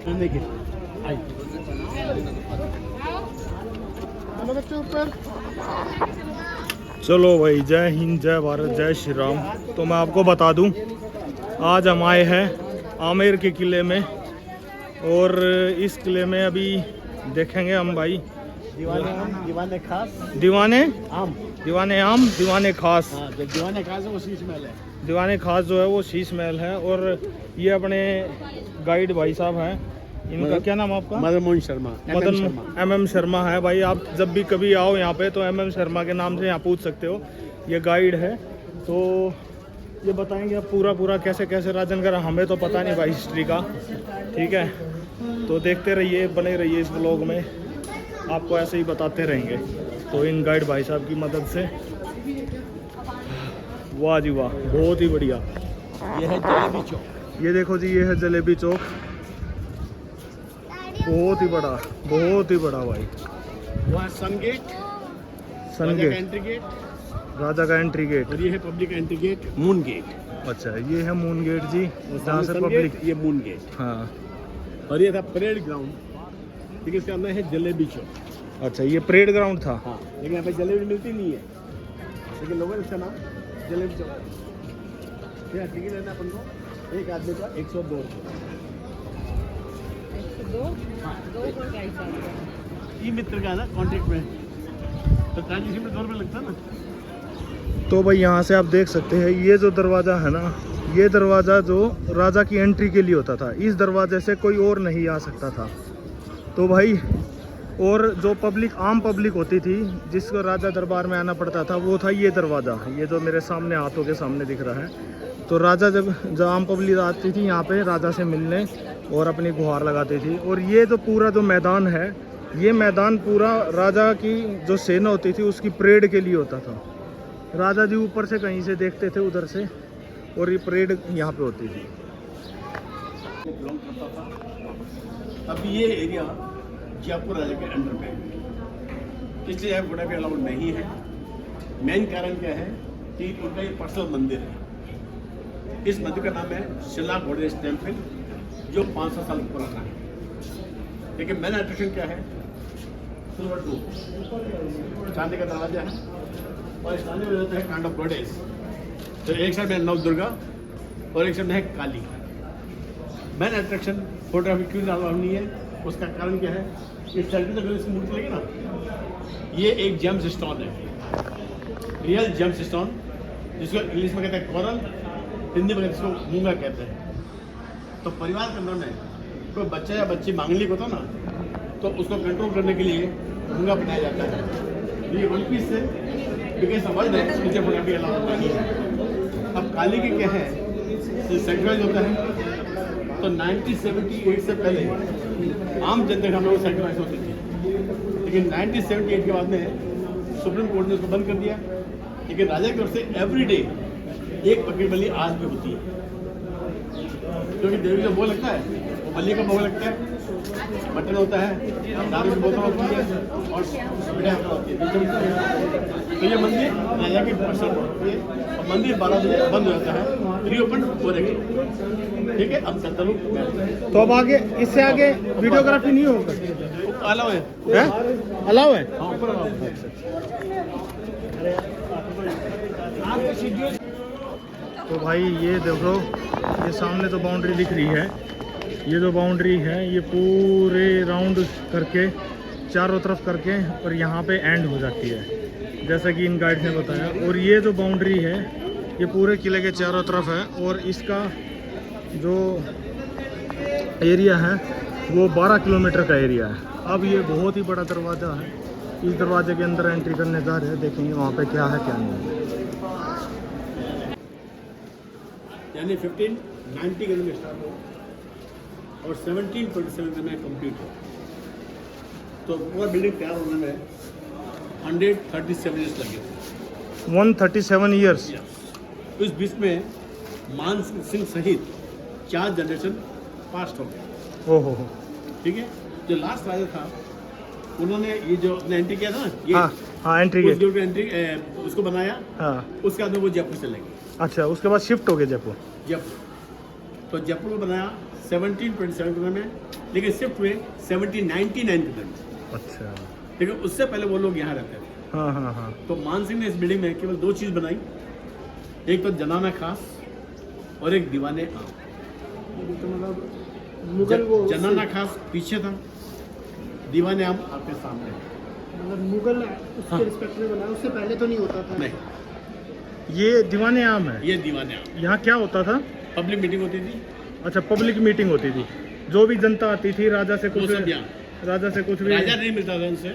चलो भाई, जय हिंद, जय भारत, जय श्री राम। तो मैं आपको बता दूं, आज हम आए हैं आमेर के किले में, और इस किले में अभी देखेंगे हम भाई दीवाने खास, दीवाने आम, दीवाने आम, दीवाने खास। हाँ, जो दीवाने खास है वो शीश महल है। दीवाने खास जो है वो शीश महल है। और ये अपने गाइड भाई साहब हैं, इनका क्या नाम आपका? मदन मोहन शर्मा, MM शर्मा है भाई। आप जब भी कभी आओ यहाँ पे तो MM शर्मा के नाम से यहाँ पूछ सकते हो। ये गाइड है, तो ये बताएंगे आप पूरा कैसे कैसे राजनगर। हमें तो पता नहीं भाई हिस्ट्री का, ठीक है। तो देखते रहिए, बने रहिए इस ब्लॉग में, आपको ऐसे ही बताते रहेंगे। तो इन गाइड भाई साहब की मदद से, वाह जी वाह, बहुत ही बढ़िया। ये है जलेबी चौक। ये देखो जी, ये है जलेबी चौक, बहुत ही बड़ा, बहुत ही बड़ा भाई। वो है सन गेट, एंट्री गेट, राजा का एंट्री गेट। और ये है public entry gate, moon gate. अच्छा, ये है मून गेट जी, जहाँ से पब्लिक। ये मून गेट, हाँ। और ये था परेड ग्राउंड, लेकिन इसका नाम है जलेबी चौक। अच्छा, ये परेड ग्राउंड था। हाँ, लेकिन यहाँ पे जलेबी मिलती नहीं है, लेकिन लोगों ने इसका नाम जलेबी चौक। क्या टिकट लेना अपन को? एक आदमी का 102 रुपये। ई मित्र का ना कॉन्ट्रैक्ट में, तो ट्रांजेक्शन में 2 रुपये लगता है ना। तो भाई यहाँ से आप देख सकते हैं, ये जो दरवाज़ा है ना, ये दरवाज़ा जो राजा की एंट्री के लिए होता था। इस दरवाजे से कोई और नहीं आ सकता था। तो भाई, और जो पब्लिक, आम पब्लिक होती थी जिसको राजा दरबार में आना पड़ता था, वो था ये दरवाज़ा, ये जो मेरे सामने हाथों के सामने दिख रहा है। तो राजा जब आम पब्लिक आती थी यहाँ पे राजा से मिलने और अपनी गुहार लगाती थी। और ये जो पूरा जो मैदान है, ये मैदान पूरा राजा की जो सेना होती थी उसकी परेड के लिए होता था। राजा जी ऊपर से कहीं से देखते थे, उधर से, और ये परेड यहाँ पे होती थी। बिलोंग करता था। अब ये एरिया जयपुर राजा के अंडर में है, इसलिए यहाँ फोटोग्राफी अलाउड नहीं है। मेन कारण क्या है कि उनका ये पर्सनल मंदिर है। इस मंदिर का नाम है शिला गॉडेस टेम्पल, जो 500 साल पुराना है। लेकिन मेन अट्रैक्शन क्या है? सिल्वर टूथ, चांदी का दरवाजा है, और इस चांदी में रहता है कांड ऑफ गॉडेस। तो एक साइड में नव दुर्गा और एक साइड में है काली। मेन अट्रैक्शन फोटोग्राफी क्यों ज़्यादा नहीं है, उसका कारण क्या है? इस सेल्फी तक इसकी मूर्ति लगी ना, ये एक जेम्स स्टोन है, रियल जेम्स स्टोन, जिसको इंग्लिश में कहते हैं कोरल, हिंदी में इसको मूंगा कहते हैं। तो परिवार के अंदर में कोई बच्चा या बच्ची मांगलिक होता ना, तो उसको कंट्रोल करने के लिए मूंगा बनाया जाता है। ये 1 पीस से बिगेस्ट वर्ल्ड है, नीचे फोटोग्राफी अलाउड नहीं है। अब काली की क्या है, सेंट्रलाइज होता है। तो 1978 से पहले आम जनता के सामने वो सेंट्रलाइज होती थी, लेकिन 1978 के बाद में सुप्रीम कोर्ट ने उसको बंद कर दिया। लेकिन राजा की ओर से एवरीडे एक बकरी बलि आज भी होती है, क्योंकि देवी जो भोग लगता है वो बलि का भोग लगता है, मटन होता है, दारू की बोतल होती है, और मिठाई होती है। तो ये मंदिर राजा की पसंद होती है, और मंदिर 12 बजे बंद हो जाता है, रीओपन हो रही। ठीक है, अब चलता हूँ। तो अब आगे, इससे आगे वीडियोग्राफी नहीं होगा? अलाउ है, अलाउ है। हाँ, ऊपर अलाउ है। तो भाई ये देखो, ये सामने जो बाउंड्री दिख रही है, ये जो बाउंड्री है, ये पूरे राउंड करके, चारों तरफ करके, और यहाँ पे एंड हो जाती है, जैसा कि इन गाइड ने बताया। और ये जो बाउंड्री है, ये पूरे किले के चारों तरफ है, और इसका जो एरिया है वो 12 किलोमीटर का एरिया है। अब ये बहुत ही बड़ा दरवाज़ा है, इस दरवाजे के अंदर एंट्री करने जा रहे हैं, देखेंगे वहाँ पे क्या है क्या नहीं है। यानी 1590 के अंदर स्टार्ट हो और 1727 में कंप्लीट हो, तो पूरा बिल्डिंग तैयार होने में 137 ईयर्स लगे। 137 ईयर्स। उस बीच में मान सिंह सहित 4 जनरेशन पास्ट हो गए। ओहो, ठीक है, जो लास्ट राजा था उन्होंने ये जो एंट्री किया था ना, ये हाँ एंट्री उस गेट एंट्री उसको बनाया। हाँ, उसके बाद में वो जयपुर चले गए। अच्छा, उसके बाद शिफ्ट हो गए जयपुर। तो जयपुर को बनाया 1727 में, लेकिन शिफ्ट हुए 1999 अच्छा। लेकिन उससे पहले वो लोग यहाँ रहते थे। हाँ हाँ हाँ। तो मान सिंह ने इस बिल्डिंग में केवल 2 चीज़ बनाई, एक तो जनाना खास और एक दीवाने आम। तो मतलब मुगल वो जनाना खास पीछे था, दीवाने आम आपके सामने है। मतलब मुगल उसके हाँ। रिस्पेक्ट में बनाया, उससे पहले तो नहीं होता था। नहीं, ये दीवाने आम है। ये दीवाने आम यहाँ क्या होता था? पब्लिक मीटिंग होती थी, अच्छा, पब्लिक मीटिंग होती थी, जो भी जनता आती थी, राजा से वो कुछ सब यहाँ। राजा से कुछ भी राजा नहीं मिलता था उनसे,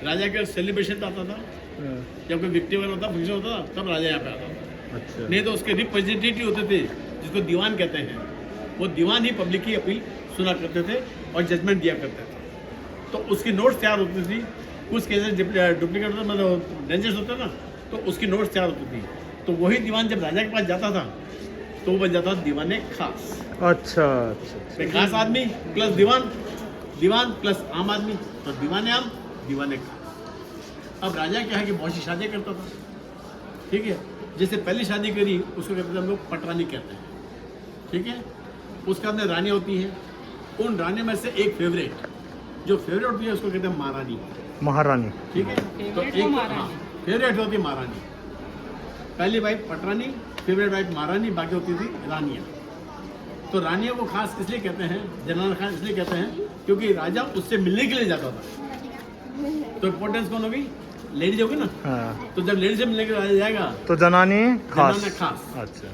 राजा का सेलिब्रेशन आता था, हाँ, जब कोई विक्टिवर होता फंक्शन होता था तब राजा यहाँ पे आता था। अच्छा। नहीं तो उसके रिप्रेजेंटेटिव होते थे जिसको दीवान कहते हैं, वो दीवान ही पब्लिक की अपील सुना करते थे और जजमेंट दिया करते थे। तो उसकी नोट्स तैयार होती थी, कुछ केसेस डुप्लीकेट होता मतलब डेंजर्स होता ना, तो उसकी नोट्स तैयार होती थी। तो वही दीवान जब राजा के पास जाता था तो वो बन जाता था दीवाने खास। अच्छा अच्छा। खास आदमी प्लस दीवान, दीवान प्लस आम आदमी, तो दीवाने आम दीवाने खास। अब राजा क्या है कि बहुत सी शादियाँ करता था, ठीक है। जैसे पहली शादी करी उसको कहते थे हम लोग पटरानी कहते हैं, ठीक है। उसके बाद में रानी होती है, उन रानी में से एक फेवरेट, जो फेवरेट होती है उसको कहते हैं महारानी, महारानी। ठीक है। तो एक फेवरेट होती है महारानी, पहली वाइफ पटरानी, फेवरेट वाइफ महारानी, बाकी होती थी रानियाँ। तो रानियों को खास इसलिए कहते हैं, जनाना खास इसलिए कहते हैं क्योंकि राजा उससे मिलने के लिए जाता था। तो इम्पोर्टेंस कौन होगी? लेडीज होगी ना। हाँ। तो जब लेडीज से मिलने के लिए राजा जाएगा तो जनानी खास। जनाना खास। अच्छा।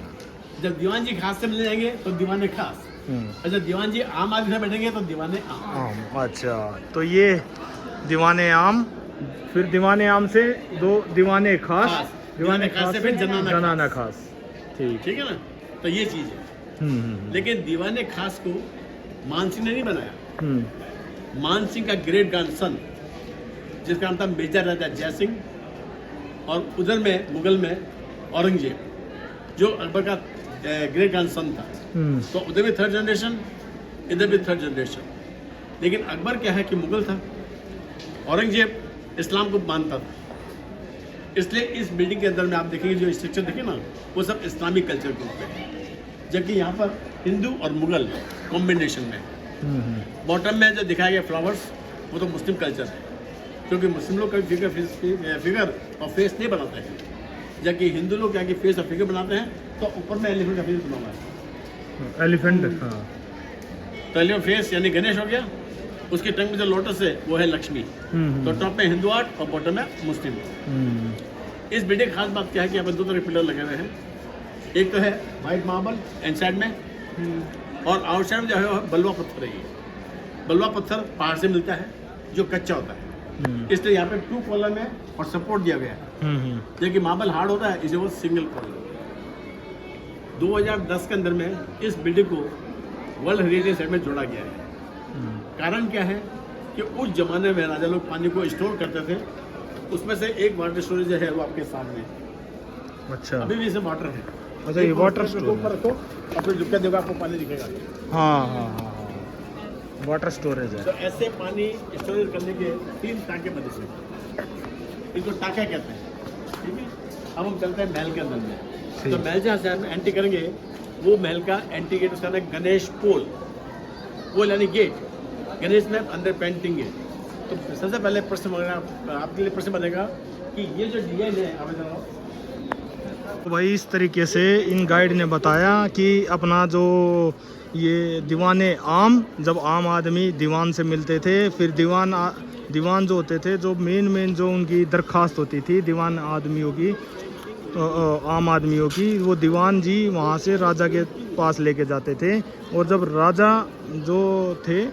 जब दीवान जी खास से मिलने जाएंगे तो दीवाने खास, और जब दीवान जी आम आदमी से बैठेंगे तो दीवाने आम। आम। अच्छा, तो ये दीवाने आम, फिर दीवाने आम से दो दीवाने खास, खास। दीवाने खास से फिर जनाना खास। ठीक। ठीक है ना। तो ये चीज है। लेकिन दीवाने खास को मान सिंह ने नहीं बनाया। मान सिंह का ग्रेट ग्रैंडसन जिसका नाम था मेजर राजा जय सिंह, और उधर में मुगल में औरंगजेब जो अकबर का ग्रेट ग्रैंडसन था। तो उधर भी 3rd जनरेशन, इधर भी 3rd जनरेशन। लेकिन अकबर क्या है कि मुगल था, औरंगजेब इस्लाम को मानता था, इसलिए इस बिल्डिंग के अंदर में आप देखेंगे जो स्ट्रक्चर देखें ना, वो सब इस्लामिक कल्चर के ऊपर है, जबकि यहाँ पर हिंदू और मुगल कॉम्बिनेशन में। बॉटम में जो दिखाया गया फ्लावर्स वो तो मुस्लिम कल्चर है, क्योंकि मुस्लिम लोग कभी फिगर और फेस नहीं बनाते हैं, जबकि हिंदू लोग क्या कि फेस और फिगर बनाते हैं। तो ऊपर में एलिफेंट का फेस बना हुआ है, एलिफेंट। हाँ। तो एलिफेंट फेस यानी गणेश हो गया, उसके टंग में जो लोटस है वो है लक्ष्मी। तो टॉप में हिंदू आर्ट और बॉटम में मुस्लिम। इस बिल्डिंग की खास बात क्या है कि यहाँ पर 2 तरह के पिलर लगे हुए हैं, एक तो है वाइट मार्बल इनसाइड में, और आउटसाइड में जो है बलुआ पत्थर है। ये बलुआ पत्थर पहाड़ से मिलता है जो कच्चा होता है, इसलिए यहाँ पे 2 कॉलम है और सपोर्ट दिया गया है। जबकि मार्बल हार्ड होता है, इसे वो सिंगल कॉलम। 2010 के अंदर में इस बिल्डिंग को वर्ल्ड हेरिटेज साइट में जोड़ा गया है। कारण क्या है कि उस जमाने में राजा लोग पानी को स्टोर करते थे, उसमें से एक वाटर स्टोरेज है वो आपके सामने। अच्छा। अभी भी इसमें वाटर है। अच्छा, ये वाटर स्टोर ऊपर रखो और फिर झुक के देखो आपको पानी दिखेगा। हाँ हाँ हाँ, वाटर स्टोरेज है। तो ऐसे पानी स्टोरेज करने के 3 टाँके बने से, इनको टाँका कहते हैं, ठीक है। अब हम चलते हैं महल के अंदर में। तो महल जहाँ से हम एंट्री करेंगे वो महल का एंट्री गेट उसका नाम है गणेश पोल, यानी गेट। गणेश में अंदर पेंटिंग है। तो सबसे पहले प्रश्न बनेगा आपके लिए, प्रश्न बनेगा कि ये जो डिजाइन है आप तो भाई इस तरीके से इन गाइड ने बताया कि अपना जो ये दीवाने आम, जब आम आदमी दीवान से मिलते थे, फिर दीवान जो होते थे, जो मेन जो उनकी दरख्वास्त होती थी दीवान आदमियों की, आम आदमियों की, वो दीवान जी वहाँ से राजा के पास लेके जाते थे। और जब राजा जो थे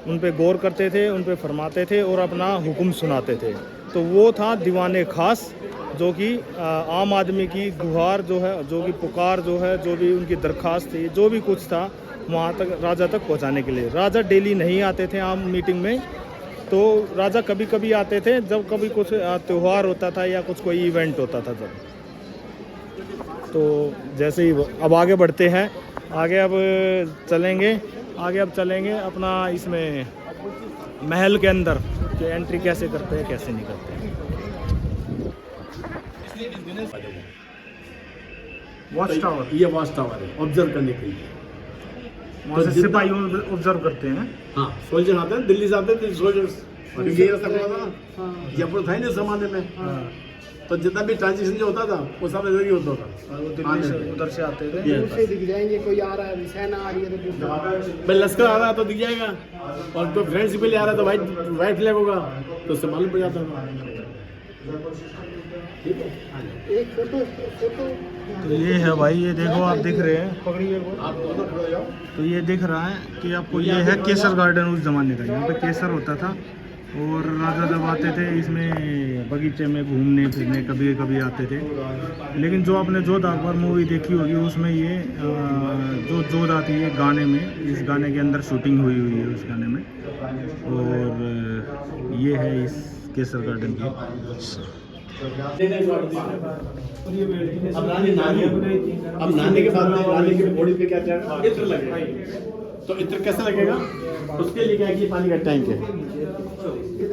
उन पे गौर करते थे, उन पे फरमाते थे और अपना हुक्म सुनाते थे। तो वो था दीवाने खास, जो कि आम आदमी की गुहार जो है, जो कि पुकार जो है, जो भी उनकी दरख्वास्त थी, जो भी कुछ था वहाँ तक राजा तक पहुँचाने के लिए। राजा डेली नहीं आते थे आम मीटिंग में, तो राजा कभी कभी आते थे जब कभी कुछ त्यौहार होता था या कुछ कोई इवेंट होता था जब। तो जैसे ही अब आगे बढ़ते हैं, आगे अब चलेंगे अपना इसमें महल के अंदर कि एंट्री कैसे करते हैं, कैसे नहीं करते हैं। वॉच टावर, ये वॉच टावर है ऑब्जर्व करने के लिए। वहाँ तो से जितना- सिपाही ऑब्जर्व करते हैं। हाँ, सोल्जर आते हैं, दिल्ली से आते थे सोल्जर्स, यही रास्ता खुला था ना, हाँ जयपुर था ही नहीं जमाने में, हाँ, तो जितना भी ट्रांजेक्शन जो होता था वो सब इधर ही होता था। और वो दिल्ली से उधर से आते थे। ये- दूर से दिख जाएंगे, कोई आ रहा है, सेना आ रही है तो दूसरा। भाई लश्कर आ रहा है तो दिख जाएगा, और तो फ्रेंड्स के लिए आ रहा है तो वाइट फ्लैग होगा, तो उससे मालूम पड़ जाता है। ठीक है, आ जाओ। एक फोटो फोटो तो ये है भाई, ये देखो आप दिख रहे हैं, पकड़िए वो। आप दोनों खड़े हो जाओ। तो ये दिख रहा है कि आपको, ये है केसर गार्डन उस ज़माने का। यहाँ पे केसर होता था और राजा जब आते थे इसमें बगीचे में घूमने फिरने कभी कभी आते थे। लेकिन जो आपने जोध अकबर मूवी देखी होगी उसमें ये जो जोध आती है गाने में, इस गाने के अंदर शूटिंग हुई है उस गाने में। और ये है इस केसर गार्डन की। अब रानी नानी, अब नानी के बाद में रानी की बॉडी पे क्या क्या इत्र लगेगा, तो इत्र कैसे लगेगा, उसके लिए क्या है कि पानी का टैंक है,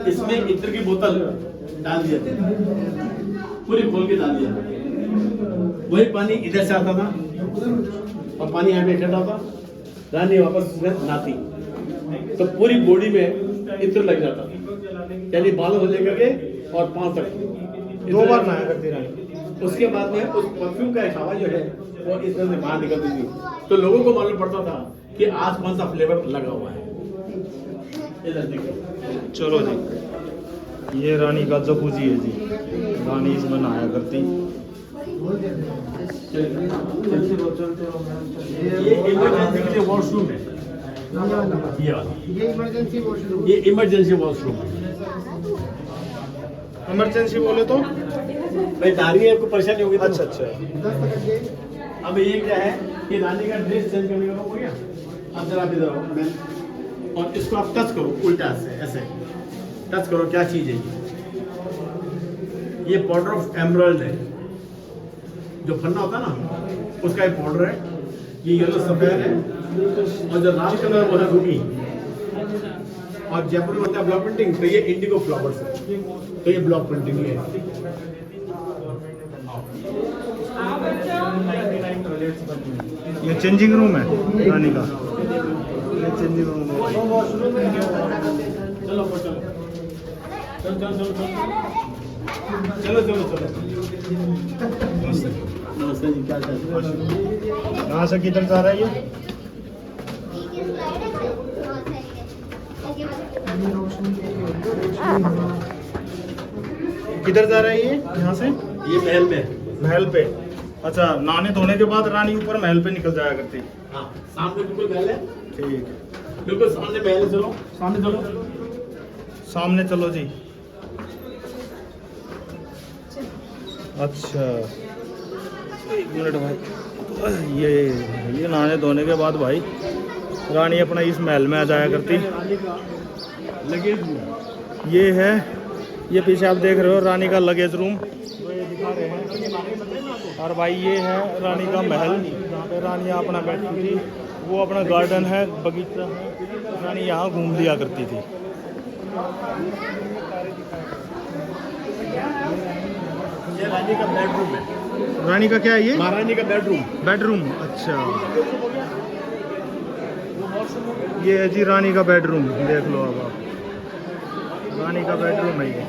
इसमें इत्र की बोतल डाल दिया था, पूरी खोल के डाल दिया था, वही पानी इधर से आता था और पानी यहाँ पे इकट्ठा होता, रानी वापस उसमें नहाती, तो पूरी बॉडी में इत्र लग जाता, यानी बालों से लेकर के और पांव तक 2 बार नहाया करती रानी। उसके बाद में उस परफ्यूम का एक हवा जो है वो इस तरह से बाहर निकलती थी, तो लोगों को मालूम पड़ता था कि आज कौन सा फ्लेवर लगा हुआ है। इधर देखो, चलो जी, ये रानी का जकूजी है जी, रानी इसमें नहाया करती। ये इमरजेंसी के लिए वॉशरूम है, ये वाला, ये इमरजेंसी वॉशरूम। ये इमरजेंसी वॉशरूम है। इमरजेंसी बोले तो भाई दारी है, आपको परेशानी होगी तो। अच्छा अच्छा। 10 मिनट के अब ये क्या है कि रानी का ड्रेस चेंज करने का हो गया। अब जरा आप इधर आओ मैम, और इसको आप टच करो उल्टा से, ऐसे टच करो, क्या चीज है ये पाउडर ऑफ एमराल्ड है, जो फन्ना होता है ना उसका एक पाउडर है, ये येलो सफेद है, और जो लाल कलर वो है रूबी, और जयपुर में होता है ब्लॉक प्रिंटिंग, तो ये इंडिगो फ्लावर्स है, तो ये ब्लॉक प्रिंटिंग है। ये चेंजिंग रूम है रानी का, ये चेंजिंग रूम है। चलो चलो चलो चलो चलो चलो चलो चलो। नमस्ते जी, क्या चल रहा है? यहाँ से किधर जा रहा है ये? किधर जा रहा है ये यहाँ से? ये महल में, महल पे। अच्छा, नहाने धोने के बाद रानी ऊपर महल पे निकल जाया करती। हाँ सामने बिल्कुल महल है, ठीक है, बिल्कुल सामने महल है, चलो सामने चलो। सामने चलो जी। अच्छा, 1 मिनट भाई, ये नहाने धोने के बाद भाई रानी अपना इस महल में आ जाया करती। रानी का लगेज रूम, ये है, ये पीछे आप देख रहे हो रानी का लगेज रूम, जो ये दिखा रहे हैं। और भाई ये है रानी का महल, जहाँ पे रानी अपना बैठती थी। वो अपना गार्डन है, बगीचा है, रानी यहाँ घूम लिया करती थी। ये रानी का बेडरूम है, रानी का क्या है ये? महारानी का बेडरूम। बेडरूम। अच्छा, ये है जी रानी का बेडरूम, देख लो अब आप, रानी का बेडरूम है ये।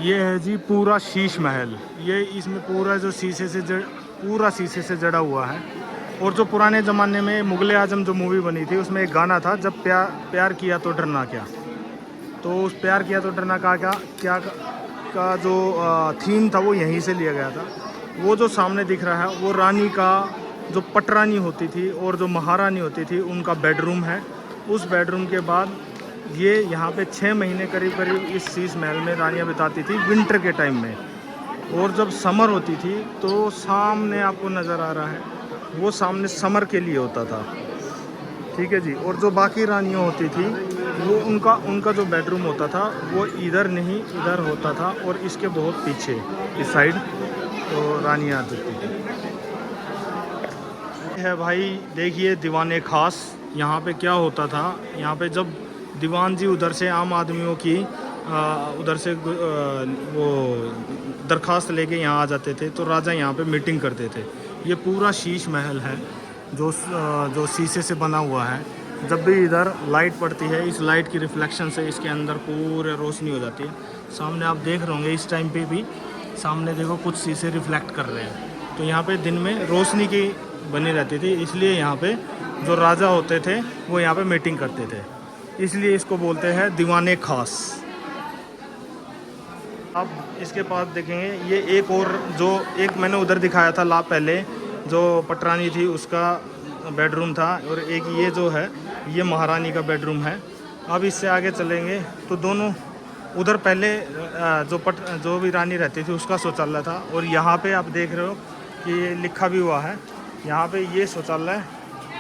ये है जी पूरा शीश महल, ये इसमें पूरा जो शीशे से पूरा शीशे से जड़ा हुआ है। और जो पुराने ज़माने में मुग़ल आज़म जो मूवी बनी थी उसमें एक गाना था, जब प्यार किया तो डरना क्या। तो उस प्यार किया तो डरना का जो थीम था वो यहीं से लिया गया था। वो जो सामने दिख रहा है वो रानी का जो पटरानी होती थी और जो महारानी होती थी उनका बेडरूम है। उस बेडरूम के बाद ये यहाँ पे 6 महीने करीब करीब इस शीश महल में रानियाँ बिताती थी विंटर के टाइम में। और जब समर होती थी तो सामने आपको नज़र आ रहा है वो सामने समर के लिए होता था, ठीक है जी। और जो बाकी रानियाँ होती थी वो उनका जो बेडरूम होता था वो इधर नहीं इधर होता था, और इसके बहुत पीछे इस साइड तो रानियाँ आती थी। है भाई, देखिए दीवाने खास। यहाँ पे क्या होता था, यहाँ पे जब दीवान जी उधर से आम आदमियों की उधर से वो दरख्वास्त लेके यहाँ आ जाते थे, तो राजा यहाँ पे मीटिंग करते थे। ये पूरा शीश महल है जो शीशे से बना हुआ है। जब भी इधर लाइट पड़ती है, इस लाइट की रिफ्लेक्शन से इसके अंदर पूरे रोशनी हो जाती है। सामने आप देख रहे होंगे इस टाइम पे भी, सामने देखो कुछ शीशे रिफ्लेक्ट कर रहे हैं। तो यहाँ पे दिन में रोशनी की बनी रहती थी, इसलिए यहाँ पे जो राजा होते थे वो यहाँ पे मीटिंग करते थे, इसलिए इसको बोलते हैं दीवाने खास। अब इसके पास देखेंगे, ये एक और जो एक मैंने उधर दिखाया था पहले, जो पटरानी थी उसका बेडरूम था, और एक ये जो है ये महारानी का बेडरूम है। अब इससे आगे चलेंगे तो दोनों उधर पहले जो भी रानी रहती थी उसका शौचालय था, और यहाँ पे आप देख रहे हो कि ये लिखा भी हुआ है, यहाँ पे ये शौचालय,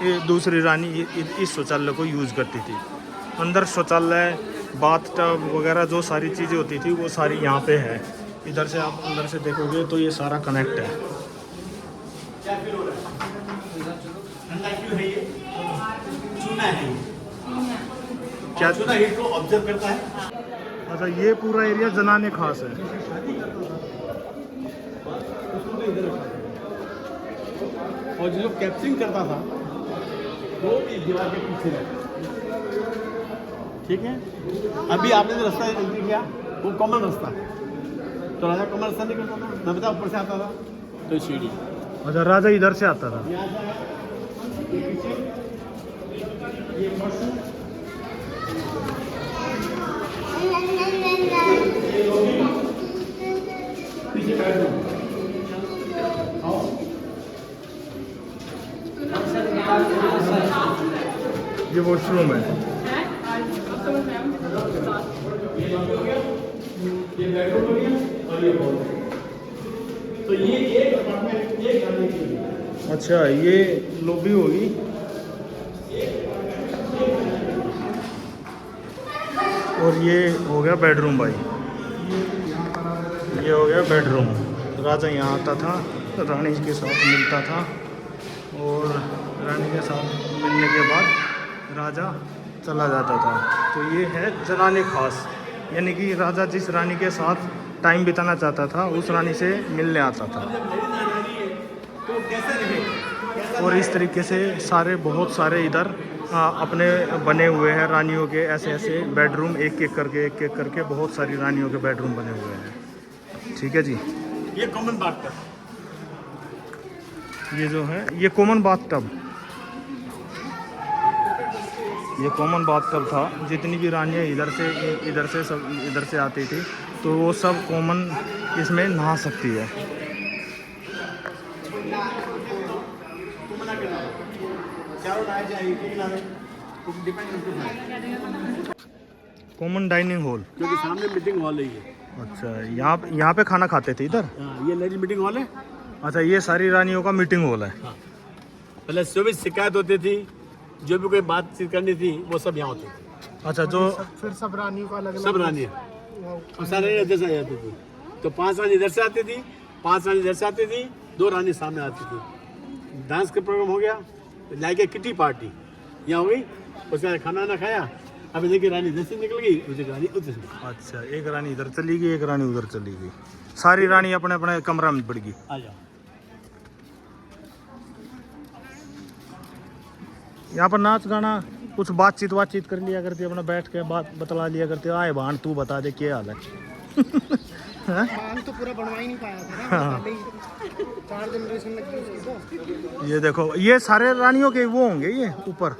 ये दूसरी रानी इस शौचालय को यूज़ करती थी। अंदर शौचालय, बाथ टब वगैरह जो सारी चीज़ें होती थी वो सारी यहाँ पे है। इधर से आप अंदर से देखोगे तो ये सारा कनेक्ट है। क्या फील हो रहा है? ठंडा क्यों है ये? चूना है। क्या चूना हीट को ऑब्जर्व करता है। अच्छा, ये पूरा एरिया जनाने खास है। और जो कैप्चरिंग करता था वो भी दीवार के पीछे रहता। ठीक है, अभी आपने जो रास्ता एंट्री किया वो कॉमन रास्ता, तो राजा कॉमन रास्ता नहीं करता था, मैं बता ऊपर से आता था तो सीढ़ी। अच्छा, राजा इधर से आता था। यहाँ से है, ये पीछे, ये मशरूम, पीछे बेडरूम। ये वॉशरूम है। ये बेडरूम हो गया और ये हॉल। तो ये एक अपार्टमेंट एक गाने के लिए। अच्छा, ये लॉबी होगी। और ये हो गया बेडरूम भाई, ये हो गया बेडरूम। राजा यहाँ आता था, रानी के साथ मिलता था, और रानी के साथ मिलने के बाद राजा चला जाता था। तो ये है जनाने खास, यानी कि राजा जिस रानी के साथ टाइम बिताना चाहता था उस रानी से मिलने आता था। तो कैसे रहे? और इस तरीके से बहुत सारे इधर अपने बने हुए हैं रानियों के, ऐसे ऐसे बेडरूम एक एक करके बहुत सारी रानियों के बेडरूम बने हुए हैं। ठीक है जी, ये कॉमन बात कर, ये जो है ये कॉमन बाथटब, ये कॉमन बाथटब था। जितनी भी रानियाँ इधर से आती थी तो वो सब कॉमन इसमें नहा सकती है। कॉमन डाइनिंग हॉल, क्योंकि सामने मीटिंग हॉल है ये। अच्छा, यहाँ पे खाना खाते थे इधर। हाँ, ये लेडीज मीटिंग हॉल है। अच्छा, ये सारी रानियों का मीटिंग हॉल है। हाँ, पहले जो भी शिकायत होती थी, जो भी कोई बातचीत करनी थी, वो सब यहाँ होती थी। अच्छा, जो फिर सब रानियों का अलग सब रानियाँ और सारे इधर से आती थी। तो 5 रानी इधर से आती थी, 5 रानी इधर से आती थी, 2 रानी सामने आती थी। डांस का प्रोग्राम हो गया, लाइक ए किटी पार्टी यहाँ हो गई, उसके बाद खाना ना खाया। अभी देखिए रानी इधर से निकल गई, दूसरी रानी उधर से। अच्छा, एक रानी इधर चली गई, एक रानी उधर चली गई, सारी रानी अपने अपने कमरा में पड़ गई। आ जाओ। यहाँ पर नाच गाना कुछ बातचीत कर लिया करती, अपना बैठ के बात बतला लिया करते। आए भान तू बता दे क्या हाल है। बाल तो पूरा बनवा ही नहीं पाया था ना, हाँ। पहले ही 4 जनरेशन लग गई उसकी। तो ये देखो, ये सारे रानियों के वो होंगे ये ऊपर।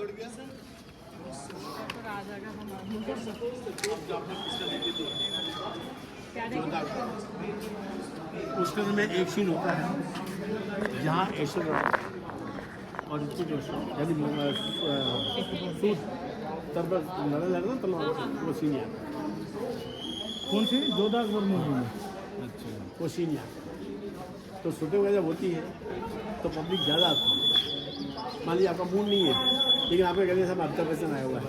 उसके में एक सीन होता है जहाँ ऐश्वर्य और इसकी जो यानी सूट तरबत लड़ा लड़ ना तलवार से, वो सीन याद है। कौन सी? जोधा अकबर मूवी में। अच्छा, वो सीन याद है। तो शूटिंग वगैरह होती है तो पब्लिक ज़्यादा आती है। मान लीजिए आपका मूड नहीं है, लेकिन आपके कहने से अमिताभ बच्चन आया हुआ है,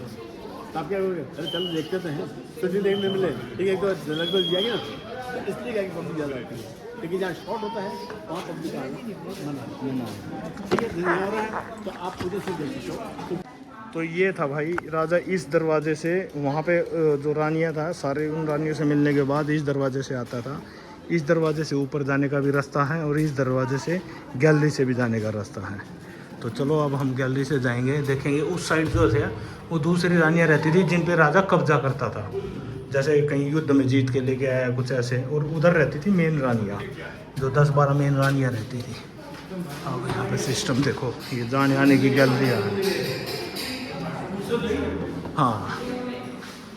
तो आप क्या करोगे? अरे चलो देखते तो हैं, शूटिंग देखने मिले, ठीक है, एक तो झलक तो दिया गया, इसलिए क्या कि पब्लिक ज़्यादा आती है। लेकिन जहाँ शॉर्ट होता है वहाँ पब्लिक आना मना ठीक है, नहीं हो रहा है तो आप उधर से देख सकते हो। तो ये था भाई राजा इस दरवाजे से वहाँ पे जो रानियाँ था सारे उन रानियों से मिलने के बाद इस दरवाजे से आता था। इस दरवाजे से ऊपर जाने का भी रास्ता है और इस दरवाजे से गैलरी से भी जाने का रास्ता है। तो चलो अब हम गैलरी से जाएंगे, देखेंगे उस साइड जो थे वो दूसरी रानियाँ रहती थी जिन पे राजा कब्जा करता था, जैसे कहीं युद्ध में जीत के लेके आया कुछ ऐसे, और उधर रहती थी मेन रानियाँ जो 10-12 मेन रानियाँ रहती थी। अब यहाँ पे सिस्टम देखो, ये जाने आने की गैलरी है। हाँ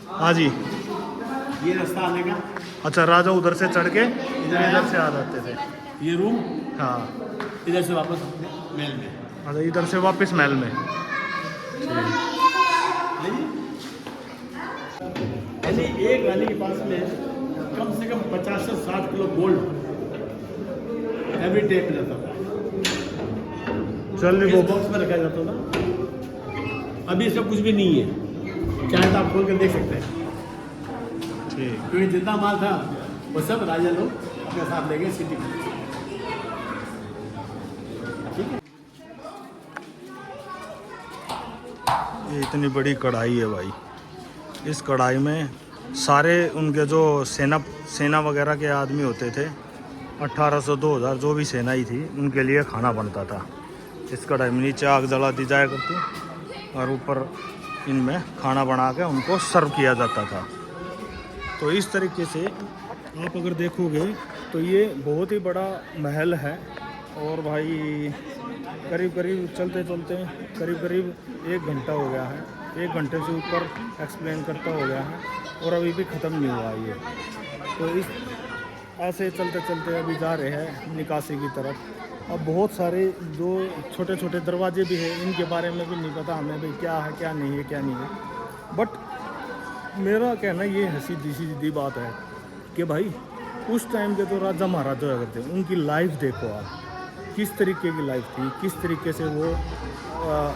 हाँ जी, ये रास्ता आने का। अच्छा, राजा उधर से चढ़ के इधर से आ जाते थे। ये रूम हाँ, इधर से वापस महल में। अच्छा इधर से वापस महल में। ऐसे एक रानी के पास में कम से कम 50 से 60 किलो गोल्ड एवरी डे पे रहता था। चल इस बॉक्स में रखा जाता था। अभी इसका कुछ भी नहीं है, चाहे तो आप खोल कर देख सकते हैं। ठीक, क्योंकि जितना माल था वो सब राजा लोग अपने साथ ले गए सिटी में। ठीक है, ये इतनी बड़ी कढ़ाई है भाई। इस कढ़ाई में सारे उनके जो सेना वगैरह के आदमी होते थे, 1800-2000 जो भी सेना ही थी उनके लिए खाना बनता था। इस कढ़ाई में नीचे आग जला दी जाया करती और ऊपर इनमें खाना बना के उनको सर्व किया जाता था। तो इस तरीके से आप अगर देखोगे तो ये बहुत ही बड़ा महल है। और भाई करीब करीब चलते चलते करीब 1 घंटा हो गया है, 1 घंटे से ऊपर एक्सप्लेन करता हो गया है और अभी भी ख़त्म नहीं हुआ ये। तो इस ऐसे चलते चलते अभी जा रहे हैं निकासी की तरफ। अब बहुत सारे जो छोटे छोटे दरवाजे भी हैं, इनके बारे में भी नहीं पता हमें भाई क्या है क्या नहीं है क्या नहीं है। बट मेरा कहना ये है, सीधी बात है कि भाई उस टाइम के जो राजा महाराजा हुआ करते हैं उनकी लाइफ देखो आप, किस तरीके की लाइफ थी, किस तरीके से वो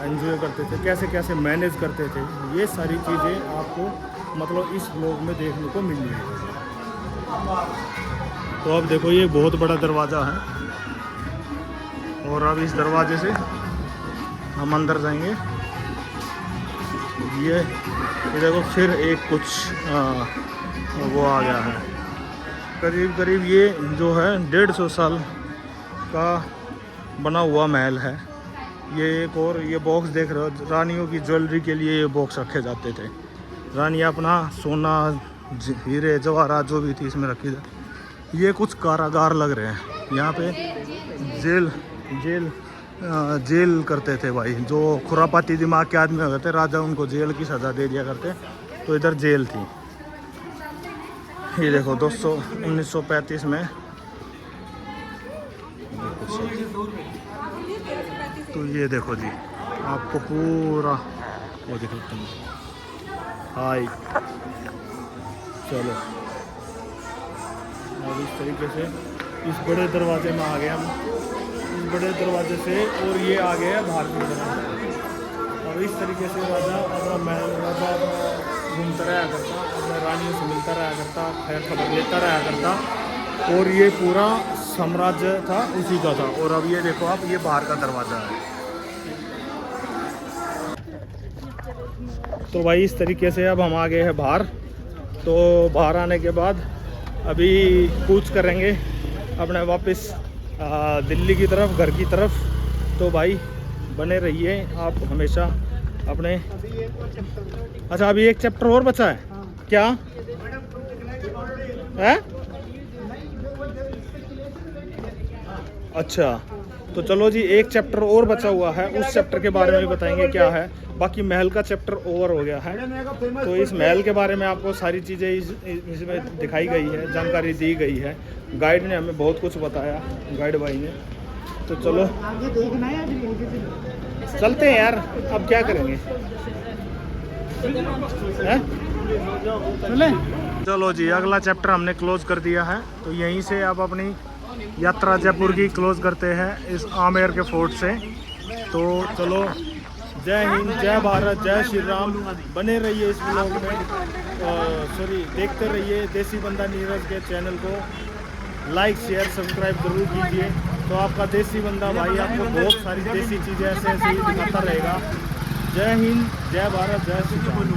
एंजॉय करते थे, कैसे कैसे मैनेज करते थे। ये सारी चीज़ें आपको मतलब इस व्लॉग में देखने को मिल रही है। तो अब देखो ये बहुत बड़ा दरवाज़ा है और अब इस दरवाजे से हम अंदर जाएंगे। ये देखो फिर एक कुछ वो आ गया है, करीब ये जो है 150 साल का बना हुआ महल है। ये एक और ये बॉक्स देख रहे हो, रानियों की ज्वेलरी के लिए ये बॉक्स रखे जाते थे। रानियाँ अपना सोना हीरे जवाहरात जो भी थी इसमें रखी जाती। ये कुछ कारागार लग रहे हैं, यहाँ पे जेल करते थे भाई। जो खुरापाती दिमाग के आदमी होते थे राजा, उनको जेल की सज़ा दे दिया करते, तो इधर जेल थी। ये देखो 1935 में। तो ये देखो जी, आपको पूरा ये देखो तुम। हाय, चलो अब इस तरीके से इस बड़े दरवाजे में आ गए हम, इस बड़े दरवाजे से, और ये आ गया बाहर की तरफ। और इस तरीके से राजा अपना महल राजा घूमता रहा करता, अपने रानियों से मिलता रहा करता, खैर खबर लेता रहा करता। और ये पूरा साम्राज्य था उसी का था। और अब ये देखो आप, ये बाहर का दरवाज़ा है। तो भाई इस तरीके से अब हम आ गए हैं बाहर। तो बाहर आने के बाद अभी कूच करेंगे अपने वापस दिल्ली की तरफ, घर की तरफ। तो भाई बने रहिए आप हमेशा अपने। अच्छा, अभी एक चैप्टर और बचा है। क्या है? अच्छा, तो चलो जी, एक चैप्टर और बचा हुआ है, उस चैप्टर के बारे में बताएंगे क्या है। बाकी महल का चैप्टर ओवर हो गया है। तो इस महल के बारे में आपको सारी चीज़ें इसमें दिखाई गई है, जानकारी दी गई है। गाइड ने हमें बहुत कुछ बताया, गाइड भाई ने। तो चलो आगे देखना है, चलते हैं यार, अब क्या करेंगे हैं? चले चलो जी, अगला चैप्टर हमने क्लोज कर दिया है। तो यहीं से अब अपनी यात्रा जयपुर की क्लोज करते हैं इस आमेर के फोर्ट से। तो चलो, जय हिंद, जय भारत, जय श्री राम। बने रहिए इस ब्लॉग में, देखते रहिए देसी बंदा नीरज के चैनल को। लाइक शेयर सब्सक्राइब जरूर कीजिए। तो आपका देसी बंदा भाई आपको बहुत सारी देसी चीज़ें ऐसे ऐसे ही दिखाता रहेगा। जय हिंद, जय भारत, जय श्री राम।